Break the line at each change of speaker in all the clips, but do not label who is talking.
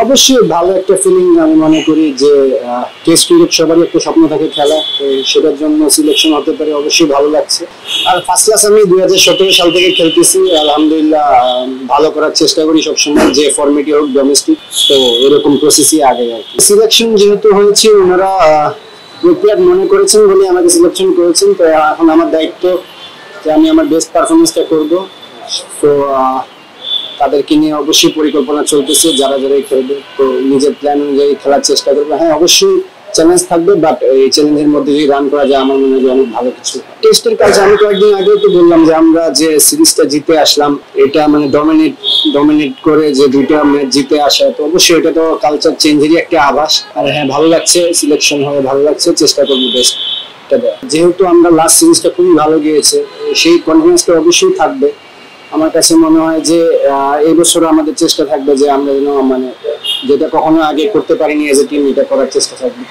অবশ্যই ভালো একটা ফিলিং আমি মনে করি যে টেস্ট ক্রিকেট সবারই একটা স্বপ্ন থাকে খেলা, তো সেটার জন্য সিলেকশন হতে পারে অবশ্যই ভালো লাগছে। আর ফার্স্ট ক্লাস আমি 2017 সাল থেকে খেলতেছি, আলহামদুলিল্লাহ ভালো করার চেষ্টা করি সবসময়, যে ফরম্যাটই হোক ডোমেস্টিক, তো এরকম প্রসেসই আগে আর কি। সিলেকশন যেহেতু হয়েছে ওনারা প্রিপেয়ার মনে করেছেন বলে আমাকে সিলেকশন করেছেন, তো এখন আমার দায়িত্ব যে আমি আমার বেস্ট পারফরমেন্সটা করব। তো তাদেরকে নিয়ে অবশ্যই পরিকল্পনা চলতেছে, যারা যারা খেলবে তো নিজের প্ল্যান অনুযায়ী খেলার চেষ্টা করবে। হ্যাঁ অবশ্যই চ্যালেঞ্জ থাকবে, বাট এই চ্যালেঞ্জের মধ্যে যদি রান করা যায় আমার মনে হয় অনেক ভালো কিছু। টেস্টের কাজ আমি কয়েকদিন আগেও তো বললাম যে আমরা যে সিরিজটা জিতে আসলাম, এটা মানে ডমিনেট করে যে দুইটা ম্যাচ জিতে আসা, তো অবশ্যই এটা তো কালচার চেঞ্জেরই একটা আভাস। আর হ্যাঁ ভালো লাগছে, সিলেকশন হয়ে ভালো লাগছে, চেষ্টা করবো বেস্ট। যেহেতু আমরা লাস্ট সিরিজটা খুবই ভালো গিয়েছে, সেই কনফিডেন্সটা অবশ্যই থাকবে। আমার কাছে মনে হয় যে এই বছর আমাদের চেষ্টা থাকবে যে আমরা যেন মানে যেটা কখনো আগে করতে পারিনি এজ এ টিম, এটা করার চেষ্টা থাকবে।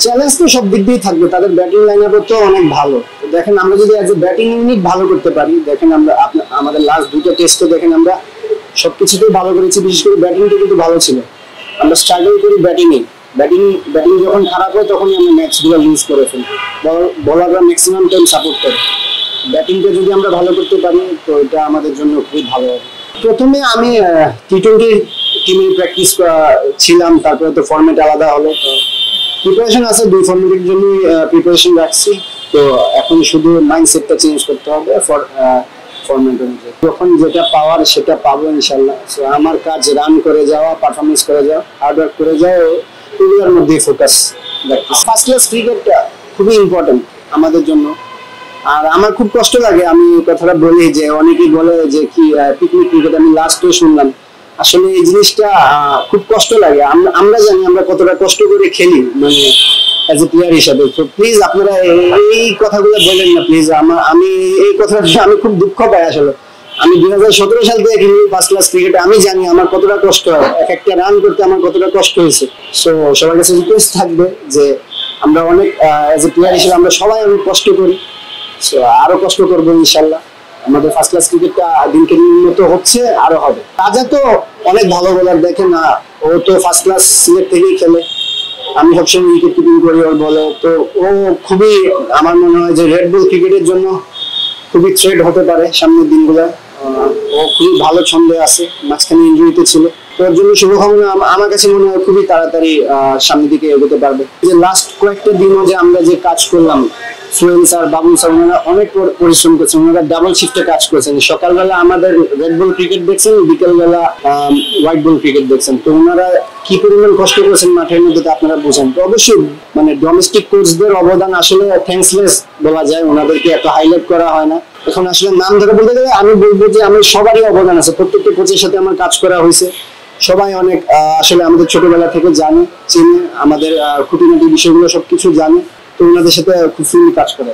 চ্যালেঞ্জ তো সব দিক দিয়েই থাকবে, তাদের ব্যাটিং লাইন আপ তো অনেক ভালো। দেখেন আমরা যদি এজ এ ব্যাটিং ইউনিট ভালো করতে পারি, দেখেন আমরা আমাদের লাস্ট দুটো টেস্টে দেখেন আমরা সবকিছুতেই ভালো করেছি, বিশেষ করে ব্যাটিংটা কিন্তু ভালো ছিল। আমরা স্ট্রাগল করি ব্যাটিং যখন খারাপ হয় তখনই আমরা ম্যাচগুলো লুজ করে ফেলি, বলাররা ম্যাক্সিমাম টাইম সাপোর্ট করে। ব্যাটিংটা যদি আমরা ভালো করতে পারি তো এটা আমাদের জন্য খুবই ভালো হবে। প্রথমে আমি টি-20 টিমে প্র্যাকটিস ছিলাম, তারপরে তো ফরম্যাট আলাদা হলো, তো প্রিপারেশন আছে, দুই ফরম্যাটের জন্য প্রিপারেশন রাখছি। তো এখন শুধু মাইন্ডসেটটা চেঞ্জ করতে হবে ফরম্যাট অনুযায়ী, যখন যেটা পাওয়ার সেটা পাবো ইনশাল্লাহ। সো আমার কাজ রান করে যাওয়া, পারফরমেন্স করে যাওয়া, হার্ড ওয়ার্ক করে যাওয়া, এগুলোর মধ্যে ফোকাস রাখছি। ফার্স্ট ক্লাস ক্রিকেটটা খুবই ইম্পর্টেন্ট আমাদের জন্য। আর আমার খুব কষ্ট লাগে, আমি কথাটা বলি যে অনেকেই বলে যে কি পিকনিক ক্রিকেট, আমি লাস্টে শুনলাম, আসলে এই জিনিসটা খুব কষ্ট লাগে। আমরা জানি আমরা কতটা কষ্ট করে খেলি মানে অ্যাজ এ প্লেয়ার হিসাবে। তো প্লিজ আপনারা এই কথাগুলো বলেন না প্লিজ। আমি এই কথাটা আমি খুব দুঃখ পাই আসলে। আমি 2017 সাল থেকে খেলি ফার্স্ট ক্লাস ক্রিকেটে, আমি জানি আমার কতটা কষ্ট হয়, এক একটা রান করতে আমার কতটা কষ্ট হয়েছে। সো সবার কাছে রিকোয়েস্ট থাকবে যে আমরা অনেক অ্যাজ এ প্লেয়ার হিসেবে আমরা সবাই অনেক কষ্ট করি, আরো কষ্ট করবো ইনশাল্লাহ। আমাদের ফার্স্ট ক্লাস ক্রিকেটটা দিনকে দিন উন্নত হচ্ছে, আরো হবে। রাজা তো অনেক ভালো বোলার, দেখেন না ও তো ফার্স্ট ক্লাস সিলেট থেকেই খেলে, আমি সবসময় উইকেট কিপিং করি ওর বলে। তো ও খুবই আমার মনে হয় যে রেড বল ক্রিকেটের জন্য খুবই থ্রেড হতে পারে সামনের দিনগুলো। ও খুবই ভালো ছন্দে আছে, মাঝখানে ইনজুরিতে ছিল, তোর জন্য শুভকামনা। আমার কাছে মনে হয় খুবই তাড়াতাড়ি সামনের দিকে এগোতে পারবে। যে লাস্ট কয়েকটা দিনও যে আমরা যে কাজ করলাম, সোহেল স্যার, বাবুল স্যার, ওনারা অনেক পরিশ্রম করেছেন, ওনারা ডাবল শিফটে কাজ করেছেন। সকালবেলা আমাদের রেড বল ক্রিকেট দেখছেন, বিকেলবেলা হোয়াইট বল ক্রিকেট দেখছেন। তো ওনারা কি পরিমাণ কষ্ট করেছেন মাঠের মধ্যে আপনারা বুঝেন। তো অবশ্যই মানে ডোমেস্টিক কোচদের অবদান আসলে থ্যাঙ্কসলেস বলা যায়, ওনাদেরকে এত হাইলাইট করা হয় না। এখন আসলে নাম ধরে বলতে গেলে আমি বলবো যে আমার সবারই অবদান আছে, প্রত্যেকটা কোচের সাথে আমার কাজ করা হয়েছে। সবাই অনেক আসলে আমাদের ছোটবেলা থেকে জানে, চিনে, আমাদের খুঁটিনাটি বিষয়গুলো সবকিছু জানে। তো ওনাদের সাথে খুব ফ্রিলি কাজ করে।